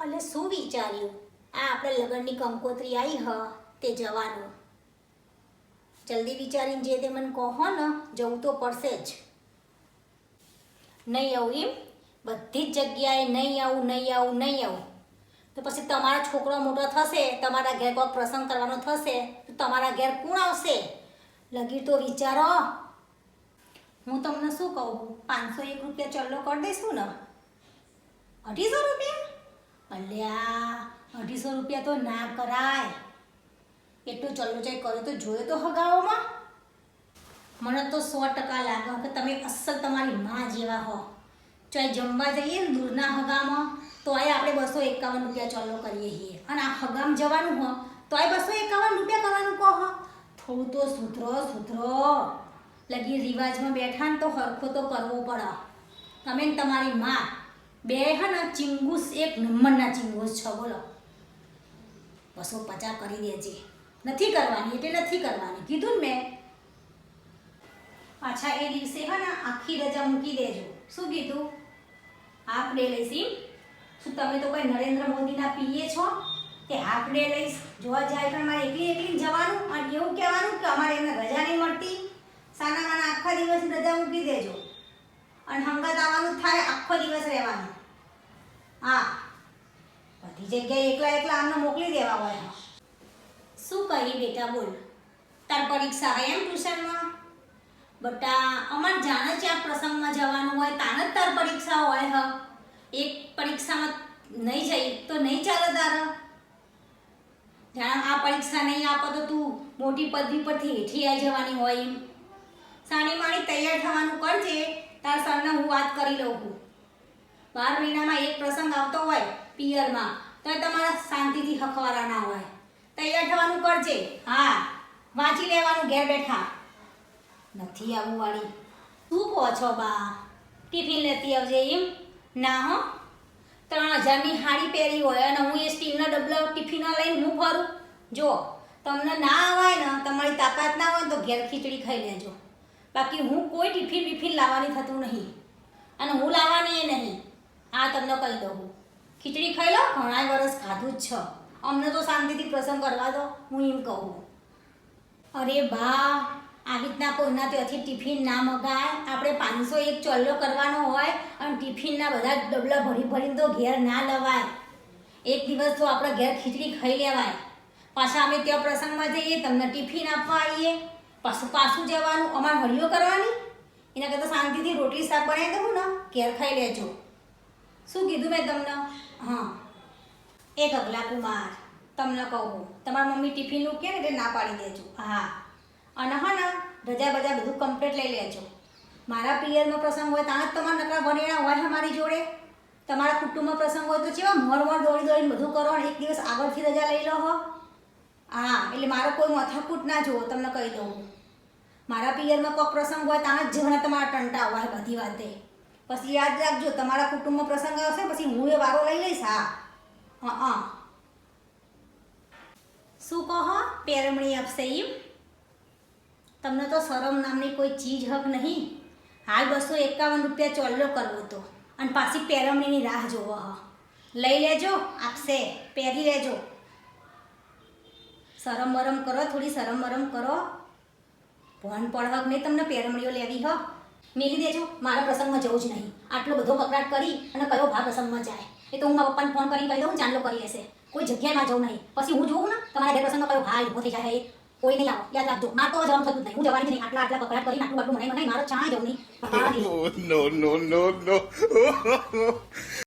એટલે શું વિચાર્યું? આ આપણે લગ્નની કંકોત્રી આવી હ તે જવાનું. જલ્દી વિચારીને જે તે મને કહો ને, જવું તો પડશે જ. નહીં આવું એમ? બધી જ જગ્યાએ નહીં આવું, નહીં આવું, નહીં આવું. તો પછી તમારો છોકરો મોટો થશે, તમારા ઘેર કોઈ પ્રસંગ કરવાનો થશે તો તમારા ઘેર કોણ આવશે? લગી તો વિચારો. હું તમને શું કહું, 501 રૂપિયા ચલ્લો કરી દઈશું ને? 250 રૂપિયા? અલ્યા 250 રૂપિયા તો ના કરાય. એટલો ચલ્લો ચાઈ કર્યો તો જોયો તો હગાઓમાં. મને તો 100% લાગે કે તમે અસલ તમારી માં જેવા હો. ચાહે જમવા જઈએ ને દૂરના હગામાં તોય આપણે 251 રૂપિયા ચલ્લો કરીએ છીએ, અને આ હગામ જવાનું હો તોય 251 રૂપિયા કરવાનું કહો. થોડું તો સુધરો. લગી રિવાજમાં બેઠા ને તો હરખો તો કરવો પડે. તમે ને તમારી માં બે હે ને ચિંગુસ, એક નંબરના ચિંગુસ છો. બોલો 250 કરી દેજે. નથી કરવાની એટલે નથી કરવાની, કીધું ને મેં. પાછા એ દિવસે હે ને આખી રજા મૂકી દેજો. શું કીધું? હાફ ડે લઈશ એમ? શું તમે તો કોઈ નરેન્દ્ર મોદીના પીએ છો કે હાફ ડે લઈશ? જોવા જાય પણ મારે એકલી જવાનું અને એવું કહેવાનું કે અમારે એમને રજા નહીં મળતી. સાના માના આખા દિવસની રજા મૂકી દેજો અને હંગાત આવવાનું થાય, આખો દિવસ રહેવાનું. હા, બધી જગ્યાએ એકલા આમને મોકલી દેવા હોય. શું કહી બેટા? બોલ. તાર પરીક્ષા હોય એમ ટ્યુશનમાં? બટા અમારે જાણે છે આ પ્રસંગમાં જવાનું હોય તાને જ તાર પરીક્ષા હોય હ. એક પરીક્ષામાં નહીં જઈ તો નહીં ચાલે તારે. જાણે આ પરીક્ષા નહીં આપો તો તું મોટી પદવી પરથી હેઠી આવી જવાની હોય એમ. સાની માણી તૈયાર થવાનું કરજે. તાર સરને હું વાત કરી લઉં છું. 12 મહિનામાં એક પ્રસંગ આવતો હોય પિયરમાં તો તમારા શાંતિથી હખવારા ના હોય. તૈયાર થવાનું કરજે. હા, વાંચી લેવાનું ઘેર બેઠા. નથી આવું વાળી. શું કહો છો બા? ટિફિન લેતી આવજે એમ? ના હો, 3000ની હાડી પહેરી હોય અને હું એ સ્ટીલના ડબલા ટિફિનો લઈને હું ફરું? જો તમને ના આવાય ને, તમારી તાકાત ના હોય તો ઘેર ખીચડી ખાઈ લેજો. બાકી હું કોઈ ટિફિન લાવવાની થતું નહીં, અને હું લાવવાની એ નહીં. આ તમને કહી દઉં. ખીચડી ખાઈ લો, ઘણા વર્ષ ખાધું જ છે. અમને તો શાંતિથી પ્રસંગ કરવા દો, હું એમ કહું. અરે બા, આવી રીતના કોઈના ત્યાંથી ટિફિન ના મગાય. આપણે 501 ચલ્લો કરવાનો હોય અને ટિફિનના બધા ડબલા ભરીને તો ઘેર ના લવાય. એક દિવસ તો આપણે ઘેર ખીચડી ખાઈ લેવાય. પાછા અમે ત્યાં પ્રસંગમાં જઈએ, તમને ટિફિન આપવા આવીએ, પાછું જવાનું, અમારે હળીઓ કરવાની. એના કરતાં શાંતિથી રોટલી શાક બનાવી દઉં ને, ઘેર ખાઈ લેજો. શું કીધું મેં તમને? હા, એક અગલા કુમાર તમને કહું, તમારા મમ્મી ટિફિનનું કહે ને એટલે ના પાડી દેજો. હા, અને હા ને રજા બજા બધું કમ્પ્લીટ લઈ લેજો. મારા પિયરનો પ્રસંગ હોય ત્યાં જ તમારા નકરા વનેણા હોય મારી જોડે. તમારા કુટુંબમાં પ્રસંગ હોય તો કેવા મોર દોડીને બધું કરો અને એક દિવસ આગળથી રજા લઈ લો હો. હા, એટલે મારો કોઈ માથાકૂટ ના જુઓ, તમને કહી દઉં. મારા પિયરમાં કોઈ પ્રસંગ હોય ત્યાં જ જણા તમારા ટંટા હોય બધી વાતે. પછી યાદ રાખજો, તમારા કુટુંબમાં પ્રસંગ આવશે પછી હું એ વારો લઈ લઈશ. હા. શું કહો? પેરમણી આપશે એમ? તમને તો શરમ નામની કોઈ ચીજ હક નહીં. હાલ 251 રૂપિયા ચોલ્લો કરવો તો, અને પાછી પેરમણીની રાહ જોવો હ. લઈ લેજો, આપશે, પહેરી લેજો. શરમ બરમ કરો, થોડી શરમ બરમ કરો. ભણ પડહક નહીં તમને પેરમણીઓ લેવી હ. મેલી દેજો, મારા પ્રસંગમાં જવું જ નહીં. આટલો બધો કકડાટ કરી અને કયો ભા પ્રસંગમાં જાય એ તો હું મારા પપ્પાને ફોન કરીને કહી દઉં, ચાંદલો કરી લેશે. કોઈ જગ્યાએ ના જવું નહીં. પછી હું જોઉં ને તમારા ઘેર પ્રસંગમાં કયો ભાઈ ઊભો થઈ જાય, કોઈ નહીં આવો. યાદ રાખજો, મારે તો જવાનું થતું જ નહીં. હું જવાની જ નહીં. આટલા કકડાટ કરીને આટલું મને મારે ચાય જવું નહીં. No.